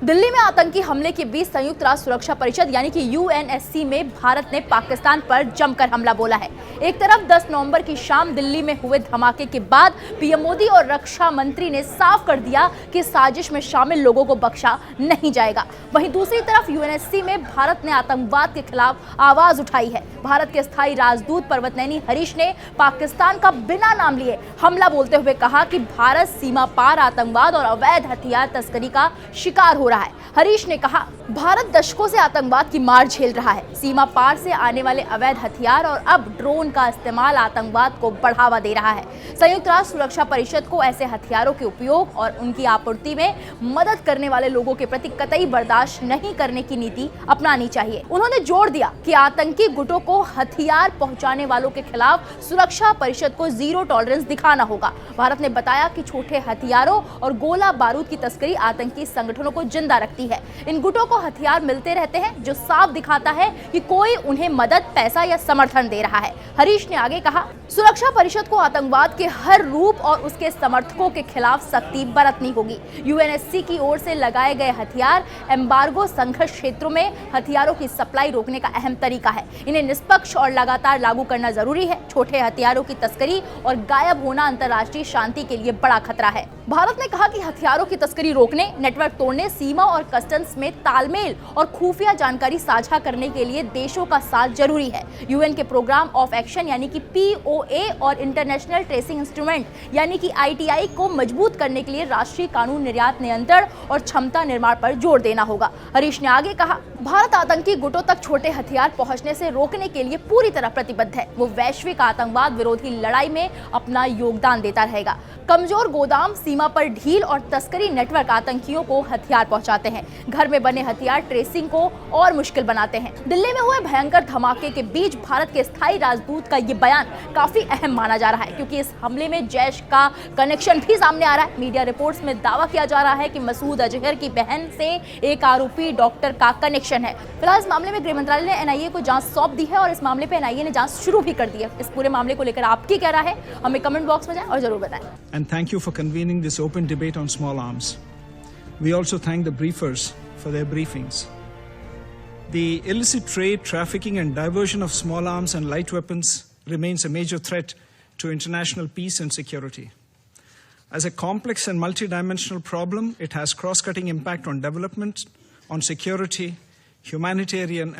दिल्ली में आतंकी हमले के बीच संयुक्त राष्ट्र सुरक्षा परिषद यानी कि यूएनएससी में भारत ने पाकिस्तान पर जमकर हमला बोला है। एक तरफ 10 नवंबर की शाम दिल्ली में हुए धमाके के बाद पीएम मोदी और रक्षा मंत्री ने साफ कर दिया कि साजिश में शामिल लोगों को बख्शा नहीं जाएगा। वहीं दूसरी तरफ यूएनएससी में भारत ने आतंकवाद के खिलाफ आवाज उठाई है। भारत के स्थायी राजदूत पर्वतनैनी हरीश ने पाकिस्तान का बिना नाम लिए हमला बोलते हुए कहा कि भारत सीमा पार आतंकवाद और अवैध हथियार तस्करी का शिकार हो रहा है। हरीश ने कहा, भारत दशकों से आतंकवाद की मार झेल रहा है। सीमा पार से आने वाले अवैध हथियार और अब ड्रोन का इस्तेमाल आतंकवाद को बढ़ावा दे रहा है। संयुक्त राष्ट्र सुरक्षा परिषद को ऐसे हथियारों के उपयोग और उनकी आपूर्ति में मदद करने वाले लोगों के प्रति कतई बर्दाश्त नहीं करने की नीति अपनानी चाहिए। उन्होंने जोर दिया कि आतंकी गुटों को हथियार पहुंचाने वालों के खिलाफ सुरक्षा परिषद को जीरो टॉलरेंस दिखाना होगा। भारत ने बताया कि छोटे हथियारों और गोला बारूद की तस्करी आतंकी संगठनों को जिंदा रखती है। इन गुटों को हथियार मिलते रहते हैं, जो साफ दिखाता है कि कोई उन्हें मदद, पैसा या समर्थन दे रहा है। हरीश ने आगे कहा, सुरक्षा परिषद को आतंकवाद के हर रूप और उसके समर्थकों के खिलाफ सख्ती बरतनी होगी। यूएनएससी की ओर से लगाए गए हथियार एम्बार्गो संघर्ष क्षेत्रों में हथियारों की सप्लाई रोकने का अहम तरीका है। इन्हें निष्पक्ष और लगातार लागू करना जरूरी है। छोटे हथियारों की तस्करी और गायब होना अंतर्राष्ट्रीय शांति के लिए बड़ा खतरा है। भारत ने कहा कि हथियारों की तस्करी रोकने, नेटवर्क तोड़ने, सीमा और कस्टम्स में तालमेल और खुफिया जानकारी साझा करने के लिए देशों का साथ जरूरी है। यूएन के प्रोग्राम ऑफ एक्शन यानी कि पीओए और इंटरनेशनल ट्रेसिंग इंस्ट्रूमेंट यानी कि आईटीआई को मजबूत करने के लिए राष्ट्रीय कानून, निर्यात नियंत्रण और क्षमता निर्माण पर जोर देना होगा। हरीश ने आगे कहा, भारत आतंकी गुटों तक छोटे हथियार पहुंचने से रोकने के लिए पूरी तरह प्रतिबद्ध है। वो वैश्विक आतंकवाद विरोधी लड़ाई में अपना योगदान देता रहेगा। कमजोर गोदाम, सीमा पर ढील और तस्करी नेटवर्क आतंकियों को हथियार पहुंचाते हैं। घर में बने हथियार ट्रेसिंग को और मुश्किल बनाते हैं। दिल्ली में हुए भयंकर धमाके के बीच भारत के स्थायी राजदूत का ये बयान काफी अहम माना जा रहा है, क्योंकि इस हमले में जैश का कनेक्शन भी सामने आ रहा है। मीडिया रिपोर्ट्स में दावा किया जा रहा है कि मसूद अजहर की बहन से एक आरोपी डॉक्टर का कनेक्शन है। फिलहाल इस मामले में गृह मंत्रालय ने एनआईए को जांच सौंप दी है और इस मामले पर एनआईए ने जांच शुरू भी कर दी है। इस पूरे मामले को लेकर आपकी क्या राय है, हमें कमेंट बॉक्स में जाएं और जरूर बताएं। And thank you for convening this open debate on small arms. We also thank the briefers for their briefings. The illicit trade, trafficking and diversion of small arms and light weapons remains a major threat to international peace and security. As a complex and multidimensional problem, it has cross-cutting impact on development, on security, humanitarian